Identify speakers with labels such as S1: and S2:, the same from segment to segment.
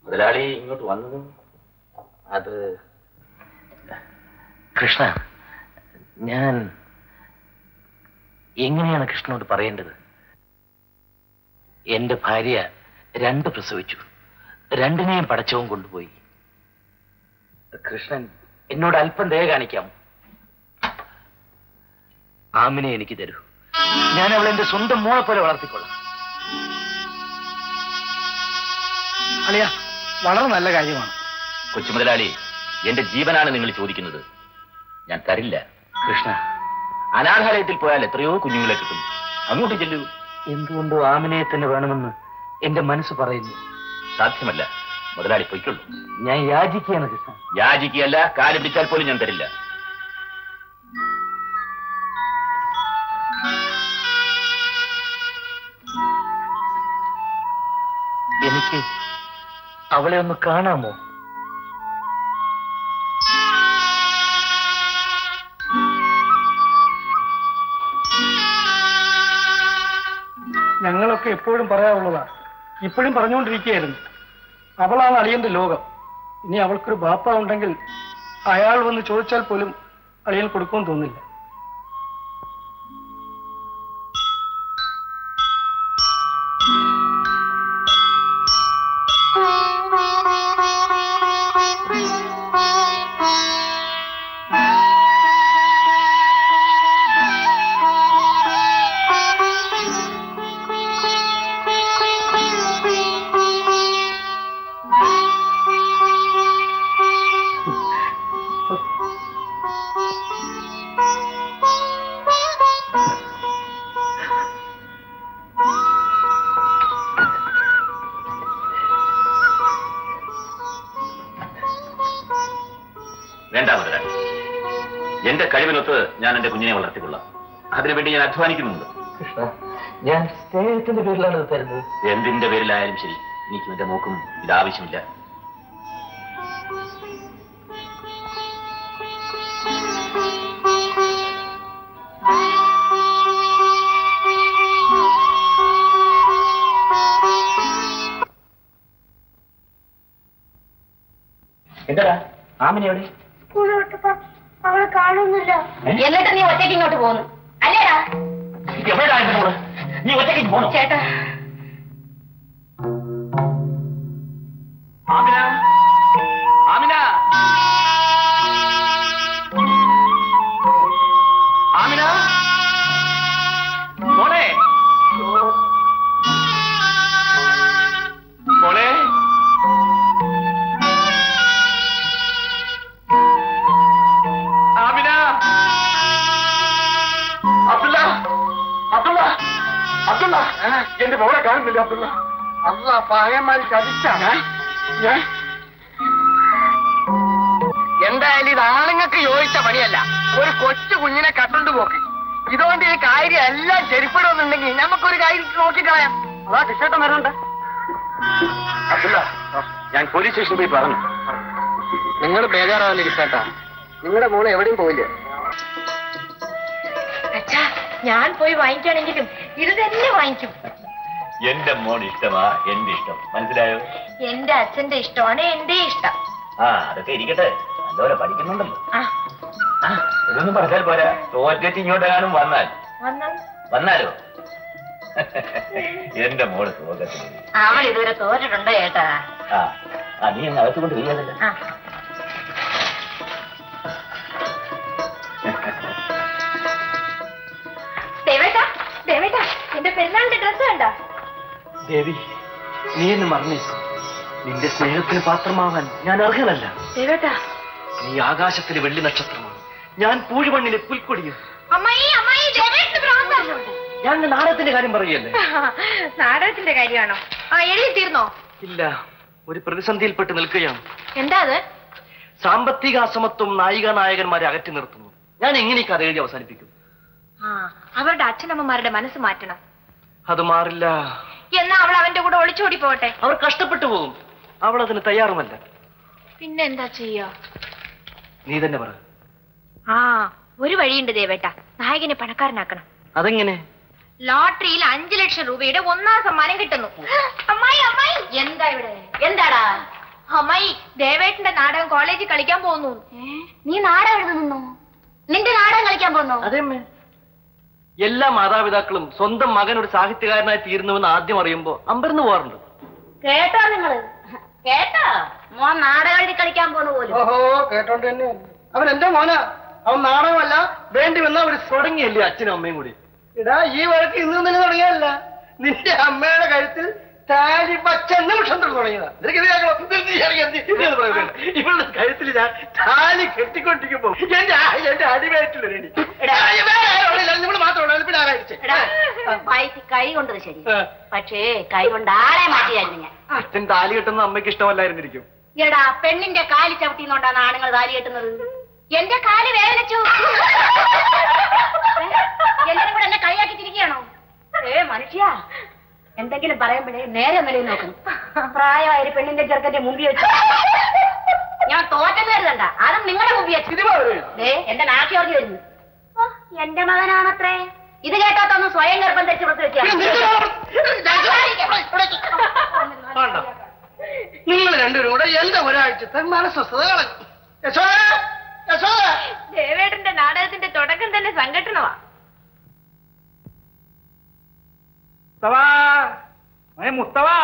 S1: മുതലാളി ഇങ്ങോട്ട് വന്നതും അത് കൃഷ്ണ, ഞാൻ എങ്ങനെയാണ് കൃഷ്ണനോട് പറയേണ്ടത്? എന്റെ ഭാര്യ 2 പ്രസവിച്ചു, 2നെയും പടച്ചവും കൊണ്ടുപോയി. കൃഷ്ണൻ എന്നോട് അല്പം ദയ കാണിക്കാമോ? ആമിനെ എനിക്ക് തരൂ. ഞാൻ അവളെ എന്റെ സ്വന്തം മോളെ പോലെ വളർത്തിക്കൊള്ളാം.
S2: അളിയ, വളരെ നല്ല കാര്യമാണ്.
S1: കൊച്ചുമുതലാളി, എന്റെ ജീവനാണ് നിങ്ങൾ ചോദിക്കുന്നത്, ഞാൻ തരില്ല. കൃഷ്ണ, അനാഥാലയത്തിൽ പോയാൽ എത്രയോ കുഞ്ഞുങ്ങളെ കിട്ടും, അങ്ങോട്ട് ചെല്ലൂ. എന്തുകൊണ്ടോ ആമിനെ തന്നെ വേണമെന്ന് എന്റെ മനസ്സ് പറയുന്നു. സാധ്യമല്ല മുതലാളി, പൊയ്ക്കുള്ളൂ. ഞാൻ യാചിക്കുകയാണ് കൃഷ്ണ. യാചിക്കുകയല്ല, കാല് പിടിച്ചാൽ പോലും ഞാൻ തരില്ല. എനിക്ക് അവളെ ഒന്ന് കാണാമോ?
S2: ഞങ്ങളൊക്കെ എപ്പോഴും പറയാറുള്ളതാ, ഇപ്പോഴും പറഞ്ഞുകൊണ്ടിരിക്കുകയായിരുന്നു. അവളാണ് അളിയന്റെ ലോകം. ഇനി അവൾക്കൊരു ബാപ്പ ഉണ്ടെങ്കിൽ അയാൾ വന്ന് ചോദിച്ചാൽ പോലും അളിയൻ കൊടുക്കുമെന്ന് തോന്നില്ല.
S1: വേണ്ട മുതലാളി, എന്റെ കഴിവിനൊത്ത് ഞാൻ എന്റെ കുഞ്ഞിനെ വളർത്തിക്കൊള്ളാം. അതിനുവേണ്ടി ഞാൻ അധ്വാനിക്കുന്നുണ്ട്. കൃഷ്ണ, ഞാൻ സ്നേഹത്തിന്റെ പേരിലാണ് തരുന്നത്. എന്തിന്റെ പേരിലായാലും ശരി, എനിക്കും എന്റെ മോക്കും ഇതാവശ്യമില്ല. എന്താ ആമിനെ എവിടെ?
S3: അവളെ കാണുന്നില്ല. എന്നിട്ട് നീ ഒറ്റയ്ക്ക് ഇങ്ങോട്ട് പോകുന്നു അല്ലേടാ?
S1: എവിടെയായിരുന്നു? നീ ഒറ്റയ്ക്ക് പോണോ?
S3: ചേട്ടാ,
S1: ആമിന, ആമിന, ആമിന, മോളെ, മോളെ, ആമിന, അബ്ദുള്ള, അബ്ദുള്ള, അബ്ദുള്ള, എന്റെ മോളെ കാണുന്നില്ല അബ്ദുള്ള.
S2: അല്ല, പകയന്മാർ ചതിച്ചാണ്.
S4: എന്തായാലും ഇത് ആണുങ്ങൾക്ക് യോജിച്ച പണിയല്ല. ഒരു കൊച്ചു കുഞ്ഞിനെ കട്ടോണ്ട് പോക്ക്. ഇതുകൊണ്ട് ഈ കാര്യം എല്ലാം ചെരിപ്പിടുന്നുണ്ടെങ്കിൽ നമുക്കൊരു കാര്യം നോക്കിക്കളയാം.
S2: അതാ കൃഷ്ണേട്ടൻ വരണ്ട.
S1: അബ്ദുള്ള, ഞാൻ പോലീസ് സ്റ്റേഷനിൽ പോയി പറഞ്ഞു.
S4: നിങ്ങൾ ബേജാറാവില്ല കൃഷ്ണേട്ടാ, നിങ്ങളുടെ മോള് എവിടെയും പോയില്ല.
S3: അച്ഛാ, ഞാൻ പോയി വാങ്ങിക്കുകയാണെങ്കിലും ഇത് തന്നെ വാങ്ങിക്കും.
S1: എന്റെ മോൻ ഇഷ്ടമാ എന്റെ ഇഷ്ടം, മനസ്സിലായോ?
S3: എന്റെ അച്ഛന്റെ ഇഷ്ടമാണ് എന്റെ ഇഷ്ടം.
S1: അതൊക്കെ ഇരിക്കട്ടെ, നല്ലപോലെ പഠിക്കുന്നുണ്ടല്ലോ. ഇതൊന്നും പറഞ്ഞാൽ പോരാ, തോറ്റിട്ട് ഇങ്ങോട്ടെങ്ങാനും വന്നാലോ? എന്റെ മോള് സുഖത്തിൽ
S3: അവൾ ഇതുവരെ തോറ്റിട്ടുണ്ടോ ചേട്ടാ?
S1: നീ അങ്ങ് അകത്ത് കൊണ്ട് ചെയ്യാതല്ല.
S3: ദേവേട്ടാ, ദേവേട്ടാ, എന്റെ പെരുന്നാളിന്റെ ഡ്രസ് കണ്ടോ?
S2: ദേവി, നീ എന്ന് മറന്നേക്കും. നിന്റെ സ്നേഹത്തിന് പാത്രമാവാൻ ഞാൻ അർഹനല്ല.
S3: ദേവേട്ടാ,
S2: നീ ആകാശത്തിലെ വെള്ളി നക്ഷത്രമാണ്, ഞാൻ പൂഴുമണ്ണിലെ പുൽക്കൊടിയും.
S3: അമ്മായി, അമ്മായി, ദേവേട്ടന് ഭ്രാന്താണ്.
S2: ഞാൻ നാടകത്തിന്റെ കാര്യം പറയല്ലേ?
S3: നാടകത്തിന്റെ കാര്യമാണോ? എഴുതി തീർന്നോ?
S2: ഇല്ല, ഒരു പ്രതിസന്ധിയിൽപ്പെട്ട് നിൽക്കുകയാണ്.
S3: എന്താ അത്?
S2: സാമ്പത്തിക അസമത്വം നായികനായകന്മാരെ അകറ്റി നിർത്തുന്നു. ഞാൻ എങ്ങനെ കഥ എഴുതി അവസാനിപ്പിക്കും?
S3: അവരുടെ അച്ഛനമ്മമാരുടെ മനസ്സ് മാറ്റണം.
S2: അത് മാറില്ല.
S3: എന്നാ അവൾ അവന്റെ കൂടെ ഒളിച്ചോടി പോകട്ടെ.
S2: അവർ കഷ്ടപ്പെട്ടു പോകും. അവൾ അതിന് തയ്യാറുമല്ല.
S3: പിന്നെ എന്താ ചെയ്യാ?
S2: നീ തന്നെ പറ.
S3: ഒരു വഴിയുണ്ട് ദേവേട്ട, നായകനെ പണക്കാരനാക്കണം.
S2: അതെങ്ങനെ?
S3: ലോട്ടറിയിൽ 5 ലക്ഷം രൂപയുടെ 1ാം സമ്മാനം കിട്ടുന്നു. അമ്മായി, അമ്മായി, എന്താ ഇവിടെ? എന്താടാ? അമ്മായി ദേവേട്ടന്റെ നാടകം കോളേജിൽ കളിക്കാൻ പോകുന്നു. നീ നാടകം എഴുതുന്നു? നിന്റെ നാടകം കളിക്കാൻ പോകുന്നു?
S2: അതേമ്മേ, എല്ലാ മാതാപിതാക്കളും സ്വന്തം മകൻ ഒരു സാഹിത്യകാരനായി തീരുന്നുവെന്ന് ആദ്യം അറിയുമ്പോ അമ്പരന്ന് പോകാറുണ്ട്.
S3: കേട്ടോ നിങ്ങള്? കേട്ടോ? മോൻ നാടകം എഴുതി കളിക്കാൻ പോണു പോലും.
S2: ഓഹോ, കേട്ടോണ്ട് തന്നെ. അവൻ എന്റെ മോനാ. അവൻ നാടകമല്ല വേണ്ടി വന്ന ഒരു തുടങ്ങിയല്ലേ അച്ഛനും അമ്മയും കൂടി. ഇടാ, ഈ വഴക്ക് ഇന്ന് തന്നെ തുടങ്ങിയല്ല, നിന്റെ അമ്മയുടെ കഴുത്തിൽ താലി പച്ച നിമിഷം തുടങ്ങിയതാ. ഇവളുടെ കഴുത്തിൽ ഞാൻ താലി കെട്ടിക്കൊണ്ടിരിക്കുമ്പോ എന്റെ അടിവേറ്റില്ല.
S3: കൈ കൊണ്ടത് ശരി, പക്ഷേ കൈ കൊണ്ട് ആളെ മാറ്റിയായിരുന്നു ഞാൻ.
S2: അച്ഛൻ താലി കെട്ടുന്ന അമ്മയ്ക്ക് ഇഷ്ടമല്ലായിരുന്നിരിക്കും.
S3: എടാ, പെണ്ണിന്റെ കാലി ചവിട്ടിന്നോണ്ടാണ് ആണുങ്ങൾ താലി കെട്ടുന്നത്. എന്റെ കാല് വേദനിച്ചു. എല്ലാരും കൂടെ എന്നെ കളിയാക്കിട്ടിരിക്കുകയാണോ? മനുഷ്യ, എന്തെങ്കിലും പറയുമ്പോഴേ നേരെ നിലയിൽ നോക്കും. പ്രായമായ ഒരു പെണ്ണിന്റെ ചെറുക്കന്റെ മുമ്പിൽ വെച്ച് ഞാൻ തോറ്റം കരുതണ്ട, അതും നിങ്ങളുടെ മുമ്പിൽ വെച്ച് എന്റെ നാക്കി ഓർജി വരുന്നു. എന്റെ മകനാണത്രേ. ഇത് കേട്ടാത്തൊന്ന് സ്വയം ഗർഭം ധരിച്ച് പുറത്ത് വെച്ചാൽ
S2: നിങ്ങൾ രണ്ടുപേരും കൂടെ എന്റെ ഒരാഴ്ചത്തെ മനസ്വസ്ഥത കളഞ്ഞു.
S3: ദേവേട്ടന്റെ നാടകത്തിന്റെ തുടക്കം തന്നെ സംഘടനവാ.
S1: മുസ്തവാ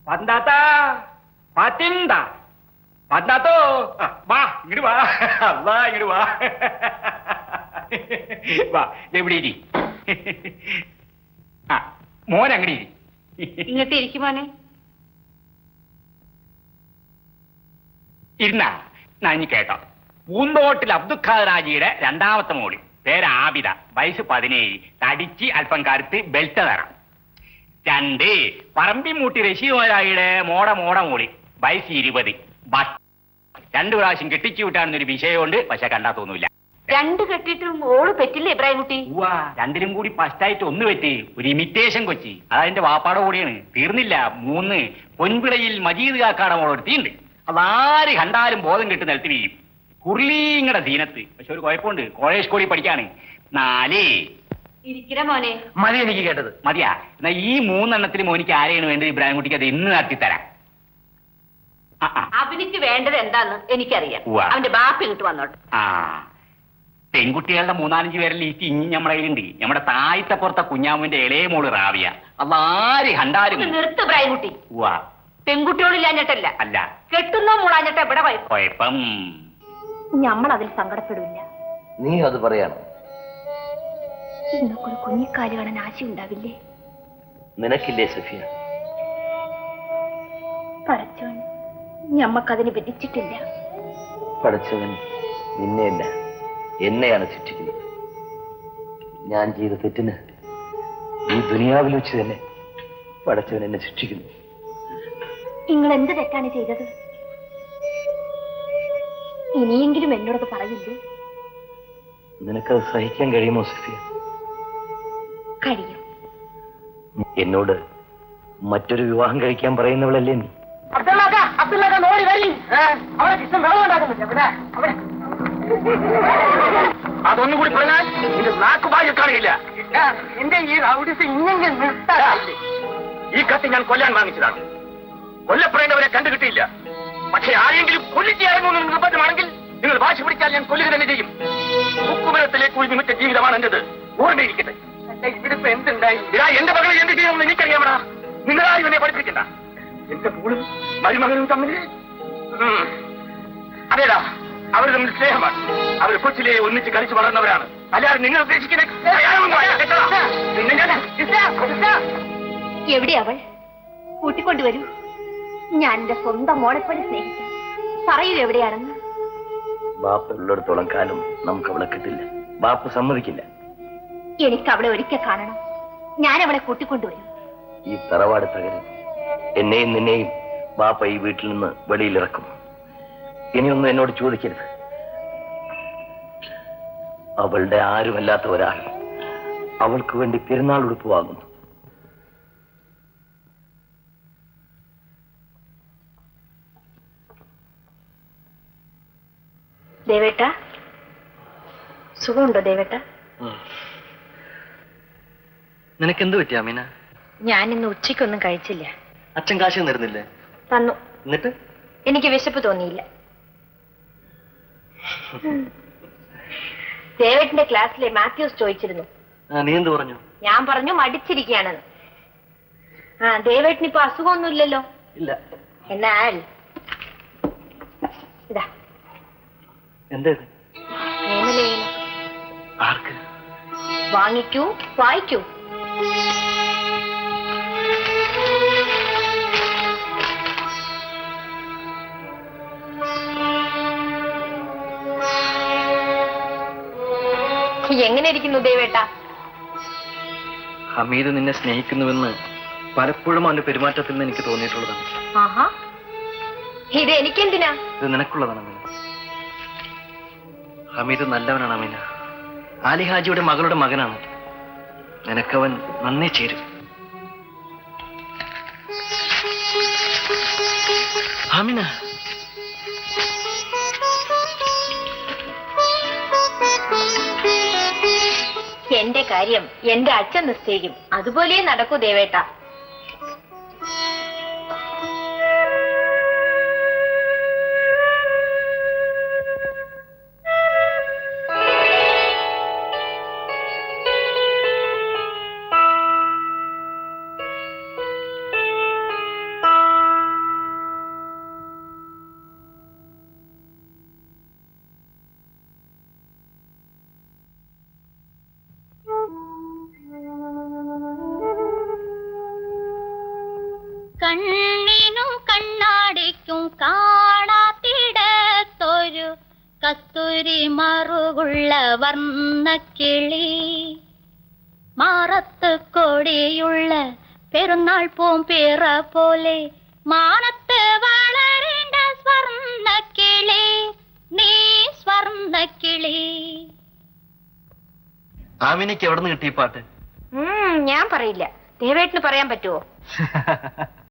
S1: പന്താത്ത പാത്തിന്താ പന്താത്തോ വാ ഇങ്ങോട്ട് വാ. അല്ലാ, ഇങ്ങോട്ട് വാ. വാ, എവിടെ ഇരി. ആ, മോൻ അങ്ങനെ ഇരി.
S3: ഇങ്ങോട്ട് ഇരിക്കുമോനെ.
S1: ഇരുന്നാ നഞ്ഞു കേട്ടോ. പൂന്തോട്ടിൽ അബ്ദുൽ ഖാദർ ഹാജിയുടെ രണ്ടാമത്തെ മോളി, പേര് ആബിദ, വയസ്സ് 17, തടിച്ച് അല്പം കറുത്ത് ബെൽറ്റ് തരാം. 2 പറമ്പിമൂട്ടി റഷീദ് മോലായിയുടെ മോളി, വയസ്സ് 20, ബസ്. 2 പ്രാവശ്യം കെട്ടിച്ചു വിട്ടാണെന്നൊരു വിഷയമുണ്ട്, പക്ഷെ കണ്ടാ തോന്നൂല.
S3: 2 കെട്ടിട്ടും ഓള് പറ്റില്ലേ ഇബ്രാഹിം കുട്ടി?
S1: 2ലും കൂടി ഫസ്റ്റായിട്ട് 1 പറ്റി, ഒരു ഇമിറ്റേഷൻ കൊച്ചി. അതതിന്റെ വാപ്പാടെ കൂടിയാണ്. തീർന്നില്ല, 3 പൊൻപിടയിൽ മജീദ് കാക്കാടെ മോളെടുത്തിണ്ട്. അതാര് കണ്ടാലും ബോധം കെട്ട് നിലത്ത് വീഴും. കുർലീങ്ങടെ ദീനത്ത്. പക്ഷെ ഒരു കുഴപ്പമുണ്ട്, കോളേജ് സ്കൂളിൽ പഠിക്കാണ്. 4
S3: ഇരിക്കണ മോനെ.
S2: മതി എനിക്ക് കേട്ടത്.
S1: മതിയാ? എന്നാ ഈ 3 എണ്ണത്തിൽ മോനിക്ക് ആരെയാണ് വേണ്ടത്? ഇബ്രാഹിം കുട്ടിക്ക് അത് ഇന്ന് നടത്തിത്തരാം.
S3: അവനിക്ക് വേണ്ടത് എന്താന്ന് എനിക്കറിയാം.
S1: ഉവ്വ.
S3: അവന്റെ ബാപ്പി ഇങ്ങോട്ട് വന്നോട്ടെ.
S1: പെൺകുട്ടികളുടെ 3-5 പേരെ ലിസ്റ്റ് ഇനി നമ്മുടെ കയ്യിലുണ്ട്. നമ്മുടെ താഴത്തെ പുറത്തെ കുഞ്ഞാമുവിന്റെ ഇളയ മോള് റാവിയ. അതാര് കണ്ടാലും
S3: നിർത്ത് ഇബ്രാഹിം കുട്ടി. പെൺകുട്ടികളില്ലാഞ്ഞിട്ടല്ല,
S1: അല്ല
S3: കെട്ടുന്ന മോളാഞ്ഞിട്ട് എവിടെ
S1: കുഴപ്പം.
S3: നമ്മൾ അതിൽ സങ്കടപ്പെടില്ല.
S5: നീ അത് പറയണം.
S3: നിങ്ങൾക്കൊരു കുഞ്ഞിക്കാല് കാണാൻ ആശയുണ്ടാവില്ലേ?
S5: നിനക്കില്ലേ സഫിയ?
S3: പടച്ചോൻ ഞമ്മക്കതിന് വിധിച്ചിട്ടില്ല.
S5: പഠിച്ചവൻ നിന്നെയല്ല എന്നെയാണ് ശിക്ഷിക്കുന്നത്. ഞാൻ ചെയ്ത തെറ്റിന് ഈ ദുനിയാവിൽ വെച്ച് തന്നെ പഠിച്ചവൻ എന്നെ ശിക്ഷിക്കുന്നു.
S3: നിങ്ങൾ എന്ത് തെറ്റാണ് ചെയ്തത്? ഇനിയെങ്കിലും എന്നോടത് പറയില്ലേ?
S5: നിനക്കത് സഹിക്കാൻ കഴിയുമോ സഫിയ?
S3: കഴിയും.
S5: എന്നോട് മറ്റൊരു വിവാഹം കഴിക്കാൻ പറയുന്നവളല്ലേ നീ?
S1: അതൊന്നും കൂടി പറഞ്ഞാൽ നിന്റെ നാക്ക് ഭാഗ്യം കാണില്ല.
S4: എന്റെ ഈ റൗഡിസ് ഇങ്ങനെ നിർത്താറില്ലേ?
S1: ഈ കത്തി ഞാൻ കൊല്ലാൻ വാങ്ങിച്ചതാണ്. കൊല്ലപ്പെടേണ്ടവരെ കണ്ടുകിട്ടിയില്ല. പക്ഷെ ആരെങ്കിലും കൊല്ലിച്ച് ഇറങ്ങുമെന്ന് നിർബന്ധമാണെങ്കിൽ നിങ്ങൾ വാശി പിടിച്ചാൽ ഞാൻ കൊല്ലുക തന്നെ ചെയ്യും. ഉക്കുമരത്തിലേക്ക് ഒഴിഞ്ഞുമിട്ട ജീവിതമാണ് എന്റേത്, ഓർമ്മയിരിക്കട്ടെ.
S4: ഇവിടിപ്പോ എന്തുണ്ടായി?
S1: എന്റെ മകളെ എന്ത് ചെയ്യണമെന്ന് എനിക്കറിയാമടാ. നിങ്ങളാരും എന്നെ പഠിപ്പിക്കണ്ട. എന്റെ മോളും മരുമകനും തമ്മിൽ അതേടാ, അവർ തമ്മിൽ സ്നേഹമാണ്. അവർ കൊച്ചിലെ ഒന്നിച്ച് കളിച്ചു വളർന്നവരാണ്. അല്ലാതെ നിങ്ങൾ ഉദ്ദേശിക്കുന്ന
S3: എവിടെ അവൾ? കൂട്ടിക്കൊണ്ടുവരൂ. ഞാൻ എന്റെ സ്വന്തം മോളെപ്പോലെ സ്നേഹിക്കാം. പറയൂ എവിടെയാണെന്ന്.
S5: ബാപ്പ ഉള്ളിടത്തോളം കാലം നമുക്ക് അവളെ കിട്ടില്ല. ബാപ്പ സമ്മതിക്കില്ല.
S3: എനിക്ക് അവളെ ഒരിക്കൽ കാണണം. ഞാൻ അവളെ കൂട്ടിക്കൊണ്ടുവരും.
S5: ഈ തറവാട് തകരും. എന്നെയും നിന്നെയും ബാപ്പ ഈ വീട്ടിൽ നിന്ന് വെളിയിലിറക്കും. ഇനിയൊന്നും എന്നോട് ചോദിക്കരുത്. അവളുടെ ആരുമല്ലാത്ത ഒരാൾ അവൾക്ക് വേണ്ടി പെരുന്നാൾ ഉടുപ്പ് വാങ്ങുന്നു.
S3: ദേവേട്ട, സുഖമുണ്ടോ ദേവേട്ട?
S2: നിനക്കെന്ത് പറ്റി അമീന?
S3: ഞാൻ ഇന്ന് ഉച്ചയ്ക്കൊന്നും കഴിച്ചില്ല.
S2: അച്ഛൻ കാശ് തരുന്നില്ലേ?
S3: തന്നു.
S2: എന്നിട്ട്
S3: എനിക്ക് വിശപ്പ് തോന്നിയില്ല. ദേവേട്ടിന്റെ ക്ലാസ്സിലെ മാത്യൂസ് ചോദിച്ചിരുന്നു.
S2: നീ എന്ത് പറഞ്ഞു?
S3: ഞാൻ പറഞ്ഞു മടിച്ചിരിക്കുകയാണെന്ന്. ദേവേട്ടിനിപ്പോ അസുഖമൊന്നുമില്ലല്ലോ?
S2: ഇല്ല.
S3: എന്നാൽ ഇതാ
S2: എന്താ?
S3: പ്രേമലേഖനം.
S2: ആർക്ക്?
S3: വാങ്ങിക്കൂ, വായിക്കൂ. എങ്ങനെ ഇരിക്കുന്നു ദേവേട്ട?
S2: ഹമീദ് നിന്നെ സ്നേഹിക്കുന്നുവെന്ന് പലപ്പോഴും അവന്റെ പെരുമാറ്റത്തിൽ നിന്ന് എനിക്ക് തോന്നിയിട്ടുള്ളതാണ്.
S3: ആഹാ, ഇത് എനിക്കെന്തിനാ?
S2: ഇത് നിനക്കുള്ളതാണ് അമീന. ഹമീദ് നല്ലവനാണ് അമീന. ആലി ഹാജിയുടെ മകളുടെ മകനാണ്. നിനക്കവൻ നന്നേ ചേരും. അമീന,
S3: എന്റെ കാര്യം എന്റെ അച്ഛൻ നിശ്ചയിക്കും. അതുപോലെ നടക്കൂ ദേവേട്ട.
S6: കണ്ണിനും കണ്ണാടിക്കും കാണാത്തിടത്തൊരു കസ്തൂരി മറുകുള്ള വർണ്ണക്കിളി, മാറത്ത് കൊടിയുള്ള പെരുന്നാൾ പൂമ്പിറ പോലെ മാനത്ത് വളരേണ്ട സ്വർണ്ണക്കിളി, നീ സ്വർണ്ണക്കിളി.
S2: ആമിനയ്ക്ക് എവിടെ നിന്ന് കിട്ടി ഈ പാട്ട്?
S3: ഞാൻ പറയില്ല. ദേവേട്ടിന് പറയാൻ പറ്റുമോ?